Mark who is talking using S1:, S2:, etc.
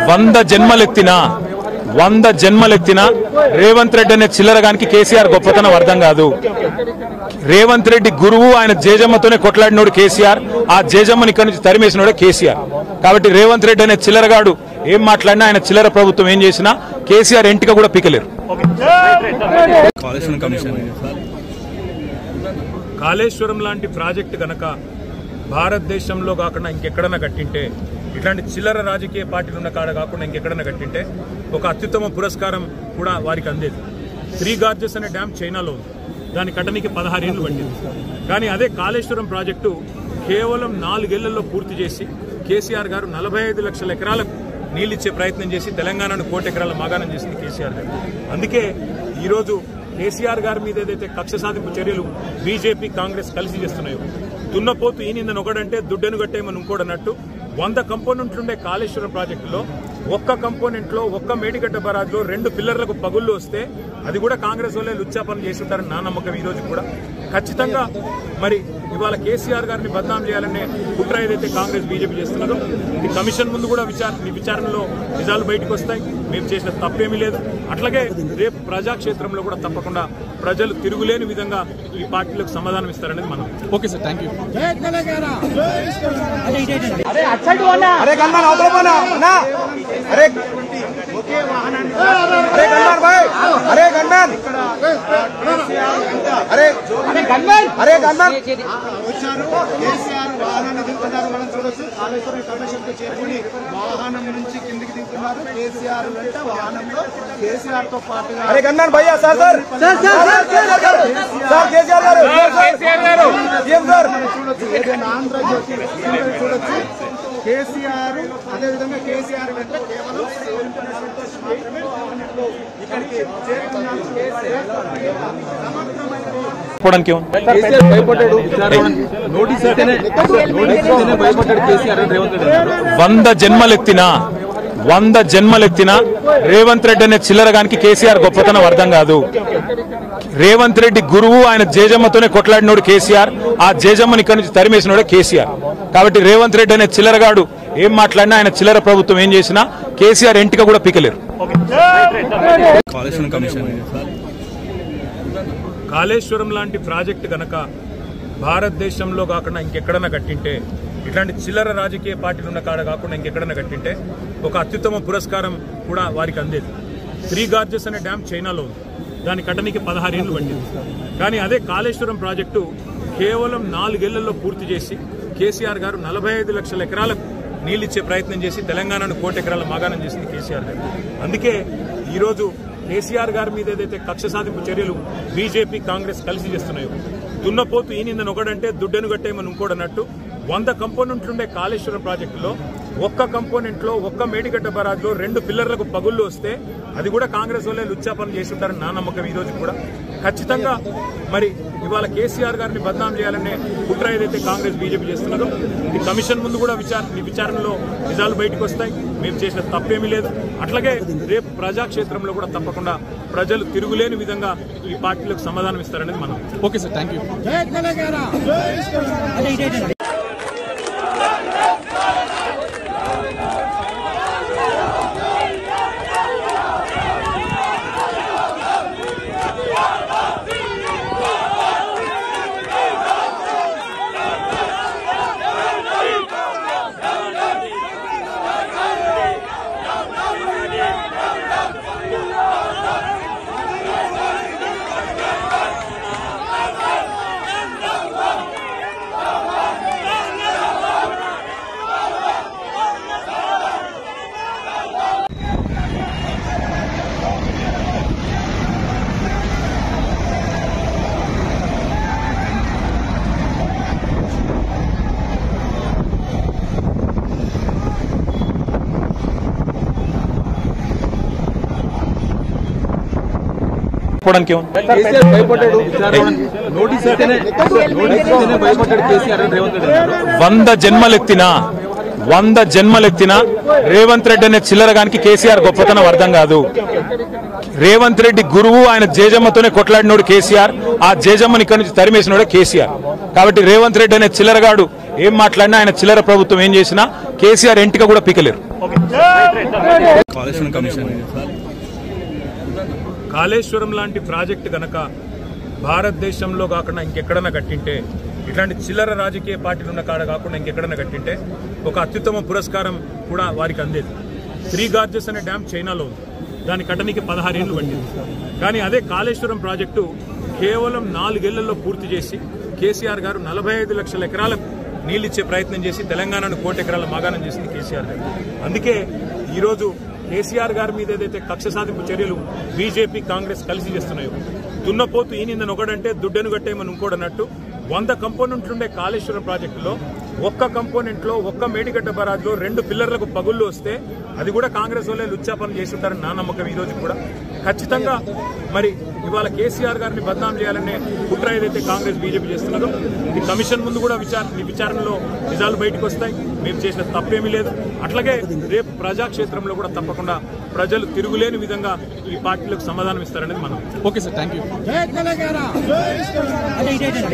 S1: వంద జన్మలెత్తినా రేవంత్ రెడ్డి అనే చిల్లరగానికి కేసీఆర్ గొప్పతనం అర్థం కాదు. రేవంత్ రెడ్డి గురువు, ఆయన జేజమ్మతోనే కొట్లాడినోడు కేసీఆర్, ఆ జేజమ్మని ఇక్కడి నుంచి తరిమేసినోడే కేసీఆర్. కాబట్టి రేవంత్ రెడ్డి అనే చిల్లరగాడు ఏం మాట్లాడినా, ఆయన చిల్లర ప్రభుత్వం ఏం చేసినా కేసీఆర్ ఎంటిక కూడా పీకలేరు. కాళేశ్వరం లాంటి ప్రాజెక్టు గనక భారతదేశంలో కాకుండా ఇంకెక్కడన్నా కట్టింటే, ఇట్లాంటి చిల్లర రాజకీయ పార్టీలు ఉన్న కాడ కాకుండా ఇంకెక్కడన్నా కట్టింటే ఒక అత్యుత్తమ పురస్కారం కూడా వారికి అందేది. 3 గార్జెస్ అనే డ్యామ్ చైనాలో ఉంది, దాని కట్టడానికి 16 ఏళ్లు పట్టింది. కానీ అదే కాళేశ్వరం ప్రాజెక్టు కేవలం 4 ఏళ్లలో పూర్తి చేసి కేసీఆర్ గారు 45 లక్షల ఎకరాలకు నీళ్ళిచ్చే ప్రయత్నం చేసి తెలంగాణను 1 కోటి ఎకరాల మాగాణం చేసింది కేసీఆర్ గారు. అందుకే ఈరోజు కేసీఆర్ గారి మీద ఏదైతే కక్ష సాధింపు చర్యలు బీజేపీ కాంగ్రెస్ కలిసి చేస్తున్నాయో, దున్నపోతు ఈనిందని ఒకడంటే దుడ్డెను కట్టేయమని ఇంకోడన్నట్టు 100 కంపోనెంట్లుండే కాళేశ్వరం ప్రాజెక్టులో ఒక్క కంపోనెంట్లో, ఒక్క మేడిగడ్డ బరాజ్లో 2 పిల్లర్లకు పగుళ్లు వస్తే అది కూడా కాంగ్రెస్ వాళ్ళే లుచ్చాపనం చేసి ఉంటారని నా నమ్మకం. ఈ రోజు కూడా ఖచ్చితంగా మరి ఇవాళ కేసీఆర్ గారిని బదనాం చేయాలనే కుట్ర ఏదైతే కాంగ్రెస్ బీజేపీ చేస్తున్నదో, ఇది కమిషన్ ముందు కూడా విచారణలో నిజాలు బయటకు వస్తాయి. మేము చేసిన తప్పేమీ లేదు. అట్లాగే రేపు ప్రజాక్షేత్రంలో కూడా తప్పకుండా ప్రజలు తిరుగులేని విధంగా ఈ పార్టీలకు సమాధానం ఇస్తారనేది మనం. Okay sir, thank you.
S2: KCR వాహనాన్ని దిగుతున్నారు, మనం చూడొచ్చు. కాళేశ్వరం కమిషన్ కు చేరుకుని వాహనం నుంచి కిందికి దిగుతున్నారు. కేసీఆర్ వెంట వాహనంలో కేసీఆర్ తో పాటుగా చూడొచ్చు. ఏదైనా ఆంధ్రజ్యోతి చూడొచ్చు. కేసీఆర్ అదేవిధంగా కేసీఆర్ వెంట కేవలం మాత్రమే వాహనంలో ఇక్కడికి చేరుకున్నారు.
S1: వంద జన్మలెత్తినా రేవంత్ రెడ్డి అనే చిల్లరగానికి కేసీఆర్ గొప్పతనం అర్థం కాదు. రేవంత్ రెడ్డి గురువు, ఆయన జేజమ్మతోనే కొట్లాడినోడు కేసీఆర్, ఆ జేజమ్మని ఇక్కడి నుంచి తరిమేసినోడే కేసీఆర్. కాబట్టి రేవంత్ రెడ్డి అనే చిల్లరగాడు ఏం మాట్లాడినా, ఆయన చిల్లర ప్రభుత్వం ఏం చేసినా కేసీఆర్ ఎంటిక కూడా పీకలేరు. కాళేశ్వరం లాంటి ప్రాజెక్టు గనక భారతదేశంలో కాకుండా ఇంకెక్కడన్నా కట్టింటే, ఇట్లాంటి చిల్లర రాజకీయ పార్టీలు ఉన్న కాడ కాకుండా ఇంకెక్కడన్నా కట్టింటే ఒక అత్యుత్తమ పురస్కారం కూడా వారికి అందేది. 3 గార్జెస్ అనే డ్యామ్ చైనాలో ఉంది, దాని కట్టడానికి 16 ఏళ్లు పట్టింది. కానీ అదే కాళేశ్వరం ప్రాజెక్టు కేవలం 4 ఏళ్లలో పూర్తి చేసి కేసీఆర్ గారు 45 లక్షల ఎకరాలకు నీళ్ళిచ్చే ప్రయత్నం చేసి తెలంగాణను 1 కోటి ఎకరాల మాగాణం చేసింది కేసీఆర్ గారు. అందుకే ఈరోజు కేసీఆర్ గారి మీద ఏదైతే కక్ష సాధింపు చర్యలు బీజేపీ కాంగ్రెస్ కలిసి చేస్తున్నాయో, దున్నపోతు ఈనిందని ఒకడంటే దుడ్డెను కట్టేయమని ఇంకోడన్నట్టు 100 కంపోనెంట్లుండే కాళేశ్వరం ప్రాజెక్టులో ఒక్క కంపోనెంట్లో, ఒక్క మేడిగడ్డ బరాజ్లో 2 పిల్లర్లకు పగుళ్లు వస్తే అది కూడా కాంగ్రెస్ వాళ్ళే లుచ్చాపనం చేసి ఉంటారని నా నమ్మకం. ఈ రోజు కూడా ఖచ్చితంగా మరి ఇవాళ కేసీఆర్ గారిని బదనాం చేయాలనే కుట్ర ఏదైతే కాంగ్రెస్ బీజేపీ చేస్తున్నదో, ఇది కమిషన్ ముందు కూడా విచారణలో నిజాలు బయటకు వస్తాయి. మేము చేసిన తప్పేమీ లేదు. అట్లాగే రేపు ప్రజాక్షేత్రంలో కూడా తప్పకుండా ప్రజలు తిరుగులేని విధంగా ఈ పార్టీలకు సమాధానం ఇస్తారనేది మనం. Okay sir, thank you. వంద జన్మలెత్తినా రేవంత్ రెడ్డి అనే చిల్లరగానికి కేసీఆర్ గొప్పతనం అర్థం కాదు. రేవంత్ రెడ్డి గురువు, ఆయన జేజమ్మతోనే కొట్లాడినోడు కేసీఆర్, ఆ జేజమ్మని ఇక్కడి నుంచి తరిమేసినోడే కేసీఆర్. కాబట్టి రేవంత్ రెడ్డి అనే చిల్లరగాడు ఏం మాట్లాడినా, ఆయన చిల్లర ప్రభుత్వం ఏం చేసినా కేసీఆర్ ఎంటిక కూడా పీకలేరు. కాళేశ్వరం లాంటి ప్రాజెక్టు గనక భారతదేశంలో కాకుండా ఇంకెక్కడన్నా కట్టింటే, ఇట్లాంటి చిల్లర రాజకీయ పార్టీలు ఉన్న కాడ కాకుండా ఇంకెక్కడన్నా కట్టింటే ఒక అత్యుత్తమ పురస్కారం కూడా వారికి అందేది. 3 గార్జెస్ అనే డ్యామ్ చైనాలో ఉంది, దాని కట్టడానికి 16 ఏళ్లు పట్టింది. కానీ అదే కాళేశ్వరం ప్రాజెక్టు కేవలం 4 ఏళ్లలో పూర్తి చేసి కేసీఆర్ గారు 45 లక్షల ఎకరాలకు నీళ్ళిచ్చే ప్రయత్నం చేసి తెలంగాణను 1 కోటి ఎకరాల మాగాణం చేసింది కేసీఆర్ గారు. అందుకే ఈరోజు కేసీఆర్ గారి మీద ఏదైతే కక్ష సాధింపు చర్యలు బీజేపీ కాంగ్రెస్ కలిసి చేస్తున్నాయో, దున్నపోతు ఈనిందని ఒకడంటే దుడ్డెను కట్టేయమని ఇంకోడన్నట్టు 100 కంపోనెంట్లుండే కాళేశ్వరం ప్రాజెక్టులో ఒక్క కంపోనెంట్లో, ఒక్క మేడిగడ్డ బరాజ్లో 2 పిల్లర్లకు పగుళ్లు వస్తే అది కూడా కాంగ్రెస్ వాళ్ళే లుచ్చాపనం చేసి ఉంటారని నా నమ్మకం. ఈ రోజు కూడా ఖచ్చితంగా మరి ఇవాళ కేసీఆర్ గారిని బద్నాం చేయాలనే కుట్ర ఏదైతే కాంగ్రెస్ బీజేపీ చేస్తున్నదో, ఇది కమిషన్ ముందు కూడా విచారణలో నిజాలు బయటకు వస్తాయి. మేము చేసిన తప్పేమీ లేదు. అట్లాగే రేపు ప్రజాక్షేత్రంలో కూడా తప్పకుండా ప్రజలు తిరుగులేని విధంగా ఈ పార్టీలకు సమాధానం ఇస్తారనేది మనం.
S3: Okay sir, thank you.